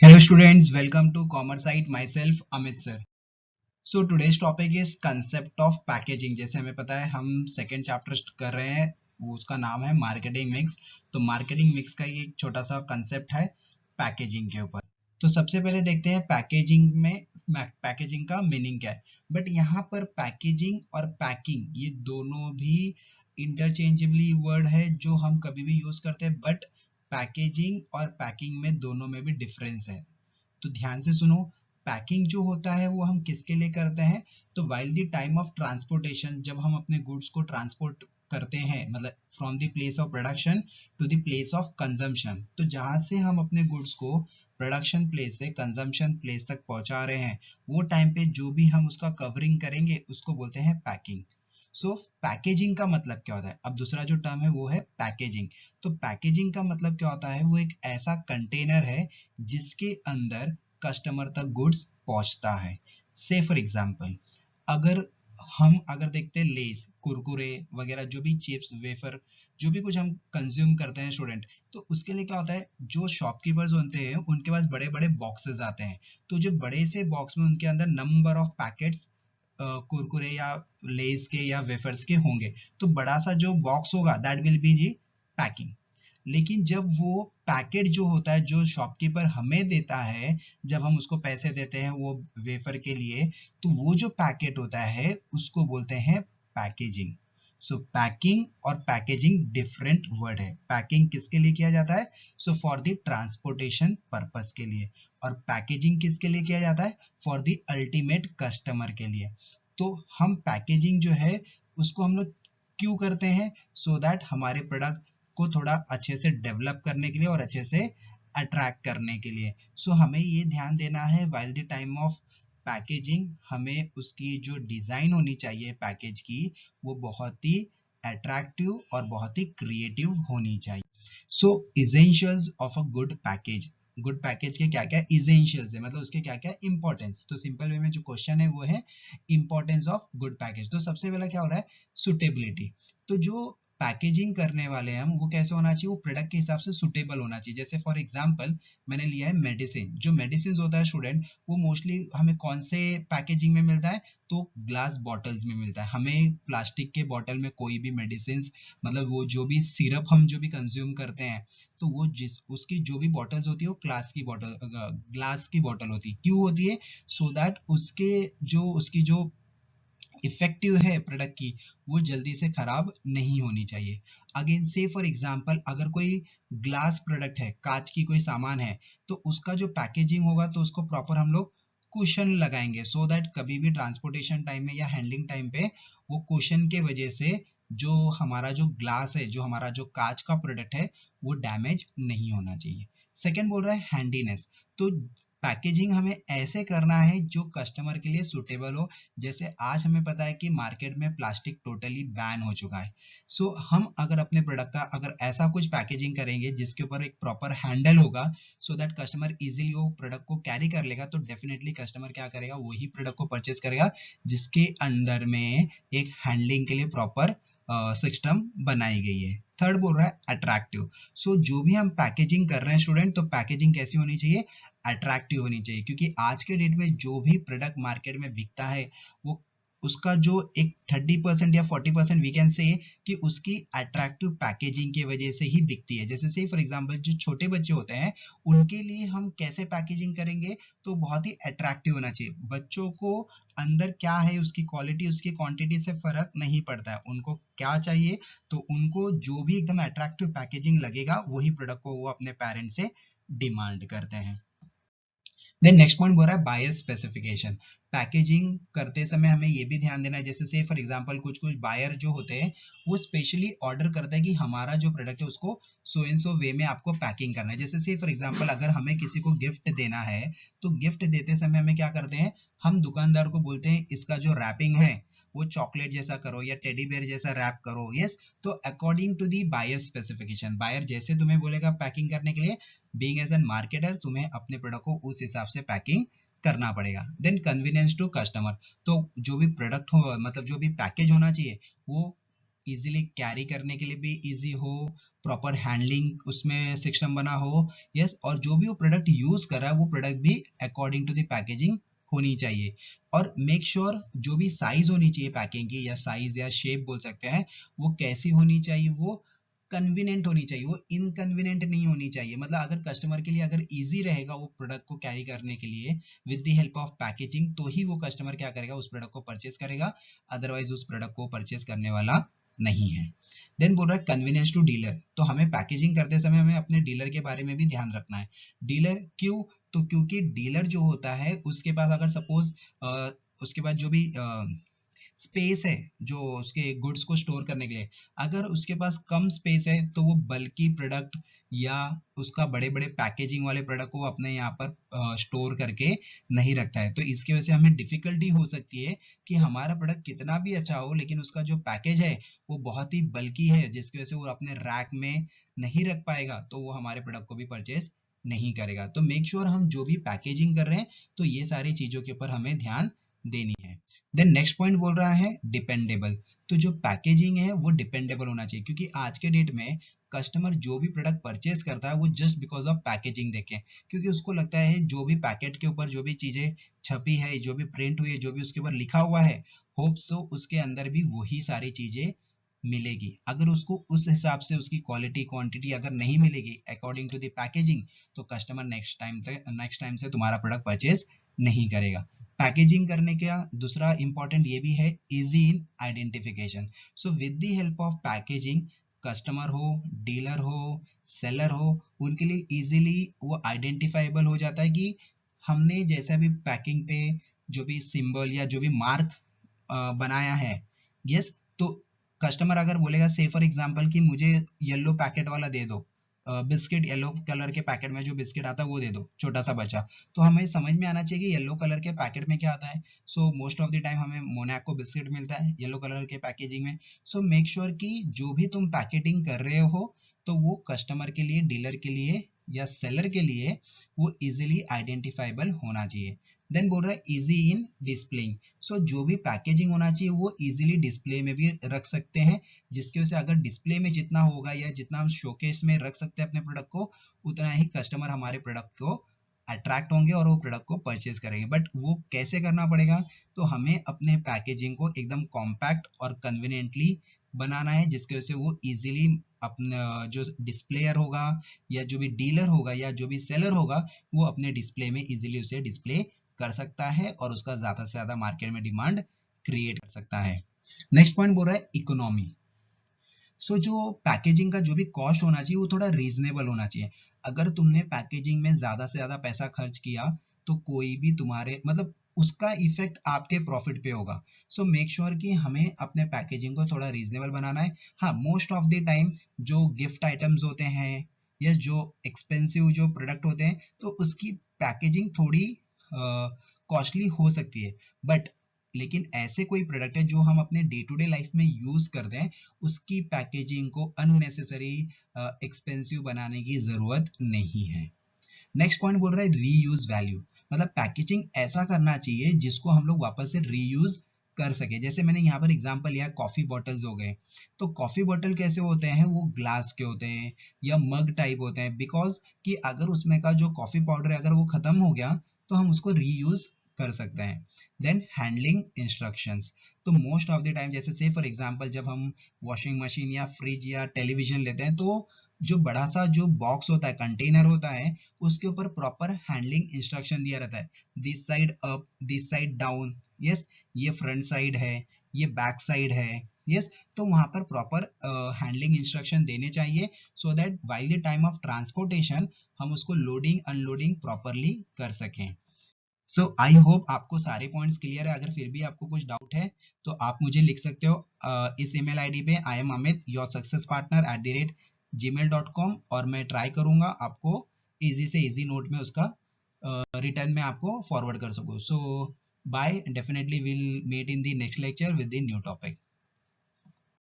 Hello students, welcome to Commerce Site. Myself Amit sir. So today's topic is concept of packaging. जैसे हमें पता है हम second chapter कर रहे हैं, वो उसका नाम है मार्केटिंग मिक्स. तो मार्केटिंग मिक्स का एक छोटा सा कंसेप्ट है पैकेजिंग के ऊपर. तो सबसे पहले देखते हैं पैकेजिंग में पैकेजिंग का मीनिंग क्या है. बट यहाँ पर पैकेजिंग और पैकिंग ये दोनों भी इंटरचेंजेबली वर्ड है जो हम कभी भी यूज करते हैं, बट पैकेजिंग और पैकिंग में दोनों में भी डिफरेंस है. तो ध्यान से सुनो. पैकिंग जो होता है वो हम किसके लिए करते हैं. तो while the time of transportation, जब हम अपने गुड्स को ट्रांसपोर्ट करते हैं, मतलब from the place of production to the place of consumption, तो जहां से हम अपने गुड्स को प्रोडक्शन प्लेस से कंजम्पशन प्लेस तक पहुंचा रहे हैं, वो टाइम पे जो भी हम उसका कवरिंग करेंगे उसको बोलते हैं पैकिंग. सो पैकेजिंग का मतलब क्या होता है. अब दूसरा जो टर्म है वो है पैकेजिंग. तो पैकेजिंग का मतलब क्या होता है, वो एक ऐसा कंटेनर है जिसके अंदर कस्टमर तक गुड्स पहुंचता है. से फॉर एग्जांपल, अगर अगर देखते हैं लेस कुरकुरे वगैरह, जो भी चिप्स वेफर, जो भी कुछ हम कंज्यूम करते हैं स्टूडेंट, तो उसके लिए क्या होता है, जो शॉपकीपर्स होते हैं उनके पास बड़े बड़े बॉक्सेस आते हैं. तो जो बड़े से बॉक्स में उनके अंदर नंबर ऑफ पैकेट्स कुरकुरे या लेस के या वेफर्स के होंगे. तो बड़ा सा जो बॉक्स होगा that will be G packing. लेकिन जब वो पैकेट जो होता है जो शॉपकीपर हमें देता है, जब हम उसको पैसे देते हैं वो वेफर के लिए, तो वो जो पैकेट होता है उसको बोलते हैं पैकेजिंग. सो पैकिंग और पैकेजिंग डिफरेंट वर्ड है. पैकिंग किसके लिए किया जाता है, so for the transportation purpose के लिए. और पैकेजिंग किसके लिए किया जाता है, फॉर द अल्टीमेट कस्टमर के लिए. तो हम पैकेजिंग जो है उसको हम लोग क्यों करते हैं, सो दैट हमारे प्रोडक्ट को थोड़ा अच्छे से डेवलप करने के लिए और अच्छे से अट्रैक्ट करने के लिए. सो हमें ये ध्यान देना है while the time of packaging, हमें उसकी जो डिजाइन होनी चाहिए पैकेज की, वो बहुत ही अट्रैक्टिव और बहुत ही क्रिएटिव होनी चाहिए. So essentials of a good package. Good package के क्या क्या इसेंशियल्स है, मतलब उसके क्या क्या इंपॉर्टेंस. तो सिंपल वे में जो क्वेश्चन है वो है इंपॉर्टेंस ऑफ गुड पैकेज. तो सबसे पहला क्या हो रहा है, सुटेबिलिटी. तो जो पैकेजिंग करने वाले हैं हम, वो कैसे होना चाहिए, वो प्रोडक्ट के हिसाब से सुटेबल होना चाहिए. जैसे फॉर एग्जांपल मैंने लिया है मेडिसिन. जो मेडिसिन होता है स्टूडेंट, वो मोस्टली हमें कौन से पैकेजिंग में मिलता है, तो ग्लास बॉटल्स में मिलता है. हमें प्लास्टिक के बॉटल में कोई भी मेडिसिन, मतलब वो जो भी सिरप हम जो भी कंज्यूम करते हैं, तो वो जिस उसकी जो भी बॉटल्स होती है वो ग्लास की बॉटल होती है. क्यों होती है, सो दैट उसकी जो इफेक्टिव है प्रोडक्ट की, वो जल्दी से खराब नहीं होनी चाहिए. अगेन से फॉर एग्जांपल, अगर कोई ग्लास प्रोडक्ट है, कांच की कोई सामान है, तो उसका जो पैकेजिंग होगा तो उसको प्रॉपर हम लोग कुशन लगाएंगे, सो दैट कभी भी ट्रांसपोर्टेशन टाइम में या हैंडलिंग टाइम पे वो कुशन के वजह से जो हमारा जो ग्लास है, जो हमारा जो कांच का प्रोडक्ट है, वो डैमेज नहीं होना चाहिए. सेकेंड बोल रहा है हैंडीनेस. तो पैकेजिंग हमें ऐसे करना है जो कस्टमर के लिए सुटेबल हो. जैसे आज हमें पता है कि मार्केट में प्लास्टिक टोटली बैन हो चुका है. सो हम अगर अपने प्रोडक्ट का अगर ऐसा कुछ पैकेजिंग करेंगे जिसके ऊपर एक प्रॉपर हैंडल होगा, सो दैट कस्टमर इजीली वो प्रोडक्ट को कैरी कर लेगा, तो डेफिनेटली कस्टमर क्या करेगा, वही प्रोडक्ट को परचेज करेगा जिसके अंदर में एक हैंडलिंग के लिए प्रॉपर सिस्टम बनाई गई है. थर्ड बोल रहा है अट्रैक्टिव. सो जो भी हम पैकेजिंग कर रहे हैं स्टूडेंट, तो पैकेजिंग कैसी होनी चाहिए, अट्रैक्टिव होनी चाहिए. क्योंकि आज के डेट में जो भी प्रोडक्ट मार्केट में बिकता है, वो उसका जो एक 30% या 40% वी कैन से कि उसकी अट्रैक्टिव पैकेजिंग की वजह से ही बिकती है. जैसे से फॉर एग्जांपल जो छोटे बच्चे होते हैं, उनके लिए हम कैसे पैकेजिंग करेंगे, तो बहुत ही अट्रैक्टिव होना चाहिए. बच्चों को अंदर क्या है, उसकी क्वालिटी उसकी क्वांटिटी से फर्क नहीं पड़ता है. उनको क्या चाहिए, तो उनको जो भी एकदम अट्रैक्टिव पैकेजिंग लगेगा, वही प्रोडक्ट को वो अपने पेरेंट्स से डिमांड करते हैं. देन नेक्स्ट पॉइंट बोल रहा है बायर स्पेसिफिकेशन. पैकेजिंग करते समय हमें ये भी ध्यान देना है, जैसे से फॉर एग्जांपल कुछ कुछ बायर जो होते हैं, वो स्पेशली ऑर्डर करते हैं कि हमारा जो प्रोडक्ट है उसको सो एंड सो वे में आपको पैकिंग करना है. जैसे से फॉर एग्जांपल अगर हमें किसी को गिफ्ट देना है, तो गिफ्ट देते समय हमें क्या करते हैं, हम दुकानदार को बोलते हैं इसका जो रैपिंग है वो चॉकलेट जैसा करो या टेडी बेयर जैसा रैप करो. यस, तो according to the buyer specification, buyer जैसे तुम्हें बोलेगा पैकिंग करने के लिए, बीइंग एज एन मार्केटर तुम्हें अपने प्रोडक्ट को उस हिसाब से पैकिंग करना पड़ेगा. Then convenience to customer. तो जो भी प्रोडक्ट हो, मतलब जो भी पैकेज होना चाहिए, वो इजीली कैरी करने के लिए भी इजी हो, प्रॉपर हैंडलिंग उसमें सिस्टम बना हो, यस, और जो भी वो प्रोडक्ट यूज कर रहा है वो प्रोडक्ट भी अकॉर्डिंग टू द पैकेजिंग होनी चाहिए। और मेक श्योर जो भी साइज होनी चाहिए पैकिंग की, या साइज या शेप बोल सकते हैं, वो कैसी होनी चाहिए, वो कन्वीनियंट होनी चाहिए, वो इनकन्वीनियंट नहीं होनी चाहिए। मतलब अगर कस्टमर के लिए अगर इजी रहेगा वो प्रोडक्ट को कैरी करने के लिए with the help of packaging, तो ही वो कस्टमर क्या करेगा, उस प्रोडक्ट को परचेज करेगा, अदरवाइज उस प्रोडक्ट को परचेज करने वाला नहीं है। देन बोल रहा है कन्वीनियंस टू डीलर, तो हमें पैकेजिंग करते समय हमें अपने डीलर के बारे में भी ध्यान रखना है। डीलर क्यों? तो क्योंकि डीलर जो होता है उसके पास अगर सपोज उसके पास जो भी स्पेस है जो उसके गुड्स को स्टोर करने के लिए, अगर उसके पास कम स्पेस है तो वो बल्कि प्रोडक्ट या उसका बड़े बड़े पैकेजिंग वाले प्रोडक्ट को अपने यहाँ पर स्टोर करके नहीं रखता है, तो इसकी वजह से हमें डिफिकल्टी हो सकती है कि हमारा प्रोडक्ट कितना भी अच्छा हो लेकिन उसका जो पैकेज है वो बहुत ही बल्कि है, जिसकी वजह से वो अपने रैक में नहीं रख पाएगा, तो वो हमारे प्रोडक्ट को भी परचेज नहीं करेगा। तो मेक श्योर हम जो भी पैकेजिंग कर रहे हैं तो ये सारी चीजों के ऊपर हमें ध्यान देनी है। देन नेक्स्ट पॉइंट बोल रहा है डिपेंडेबल, तो जो पैकेजिंग है वो डिपेंडेबल होना चाहिए, क्योंकि आज के डेट में कस्टमर जो भी प्रोडक्ट परचेज करता है वो जस्ट बिकॉज ऑफ पैकेजिंग देखे, क्योंकि उसको लगता है जो भी पैकेट के ऊपर जो भी चीजें छपी है, जो भी प्रिंट हुई है, जो भी उसके ऊपर लिखा हुआ है, होप सो उसके अंदर भी वही सारी चीजें मिलेगी। अगर उसको उस हिसाब से उसकी क्वालिटी क्वांटिटी अगर नहीं मिलेगी अकॉर्डिंग टू द पैकेजिंग, तो कस्टमर नेक्स्ट टाइम से तुम्हारा प्रोडक्ट परचेज नहीं करेगा। पैकेजिंग करने का दूसरा इंपॉर्टेंट ये भी है easy in identification. So with the help of packaging customer हो, डीलर हो, सेलर हो, उनके लिए इजीली वो आइडेंटिफाइबल हो जाता है कि हमने जैसा भी पैकिंग पे जो भी सिंबल या जो भी मार्क बनाया है, यस, तो कस्टमर अगर बोलेगा से फॉर एग्जांपल कि मुझे येलो पैकेट वाला दे दो, बिस्किट येलो कलर के पैकेट में जो बिस्किट आता है वो दे दो, छोटा सा बच्चा, तो हमें समझ में आना चाहिए कि येलो कलर के पैकेट में क्या आता है। So most of the time हमें मोनाको बिस्किट मिलता है येलो कलर के पैकेजिंग में। सो मेक श्योर कि जो भी तुम पैकेटिंग कर रहे हो तो वो कस्टमर के लिए, डीलर के लिए या सेलर के लिए वो इजीली आइडेंटिफाइबल होना चाहिए। देन बोल रहा है इजी इन डिस्प्लेइंग, सो जो भी पैकेजिंग होना चाहिए वो इजीली डिस्प्ले में भी रख सकते हैं, जिसकी वजह से अगर डिस्प्ले में जितना होगा या जितना हम शोकेस में रख सकते हैं अपने प्रोडक्ट को, उतना ही कस्टमर हमारे प्रोडक्ट को अट्रैक्ट होंगे और वो प्रोडक्ट को परचेज करेंगे। बट वो कैसे करना पड़ेगा, तो हमें अपने पैकेजिंग को एकदम कॉम्पैक्ट और कन्वीनियंटली बनाना है, जिसकी वजह से वो इजीली अपना जो डिस्प्लेयर होगा या जो भी डीलर होगा या जो भी सेलर होगा वो अपने डिस्प्ले में इजीली उसे डिस्प्ले कर सकता है और उसका ज्यादा से ज्यादा मार्केट में डिमांड क्रिएट कर सकता है। नेक्स्ट पॉइंट बोल रहा है इकोनॉमी। सो जो पैकेजिंग का जो भी कॉस्ट होना चाहिए वो थोड़ा रीजनेबल होना चाहिए। अगर तुमने पैकेजिंग में ज्यादा से ज्यादा पैसा खर्च किया तो कोई भी तुम्हारे मतलब उसका इफेक्ट आपके प्रॉफिट पे होगा। सो मेक श्योर कि हमें अपने पैकेजिंग को थोड़ा रीजनेबल बनाना है। हाँ, मोस्ट ऑफ द टाइम जो गिफ्ट आइटम्स होते हैं या जो एक्सपेंसिव जो प्रोडक्ट होते हैं तो उसकी पैकेजिंग थोड़ी कॉस्टली हो सकती है, बट लेकिन ऐसे कोई प्रोडक्ट है जो हम अपने डे टू डे लाइफ में यूज करते हैं, उसकी पैकेजिंग को अननेसेसरी एक्सपेंसिव बनाने की जरूरत नहीं है। नेक्स्ट पॉइंट बोल रहा है रीयूज वैल्यू, मतलब पैकेजिंग ऐसा करना चाहिए जिसको हम लोग वापस से रीयूज कर सके। जैसे मैंने यहाँ पर एग्जांपल लिया कॉफी बॉटल्स हो गए, तो कॉफी बॉटल कैसे होते हैं, वो ग्लास के होते हैं या मग टाइप होते हैं, बिकॉज कि अगर उसमें का जो कॉफी पाउडर है अगर वो खत्म हो गया तो हम उसको रीयूज कर सकते हैं। देन हैंडलिंग इंस्ट्रक्शंस, तो मोस्ट ऑफ द टाइम जैसे से फॉर एग्जांपल जब हम वॉशिंग मशीन या फ्रिज या टेलीविजन लेते हैं तो जो बड़ा सा जो बॉक्स होता है, कंटेनर होता है, उसके ऊपर प्रॉपर हैंडलिंग इंस्ट्रक्शन दिया रहता है, this side up, this side down, yes, ये फ्रंट साइड है, ये बैक साइड है, यस, तो वहां पर प्रॉपर हैंडलिंग इंस्ट्रक्शन देने चाहिए so that while the time of transportation हम उसको लोडिंग अनलोडिंग प्रॉपरली कर सकें। सो आई होप आपको सारे पॉइंट्स क्लियर है। अगर फिर भी आपको कुछ डाउट है तो आप मुझे लिख सकते हो इस ईमेल आईडी पे I am Amit your success partner @gmail.com, और मैं ट्राई करूंगा आपको इजी से इजी नोट में उसका रिटर्न में आपको फॉरवर्ड कर सकूं। So bye, definitely will meet in the next lecture with the new topic.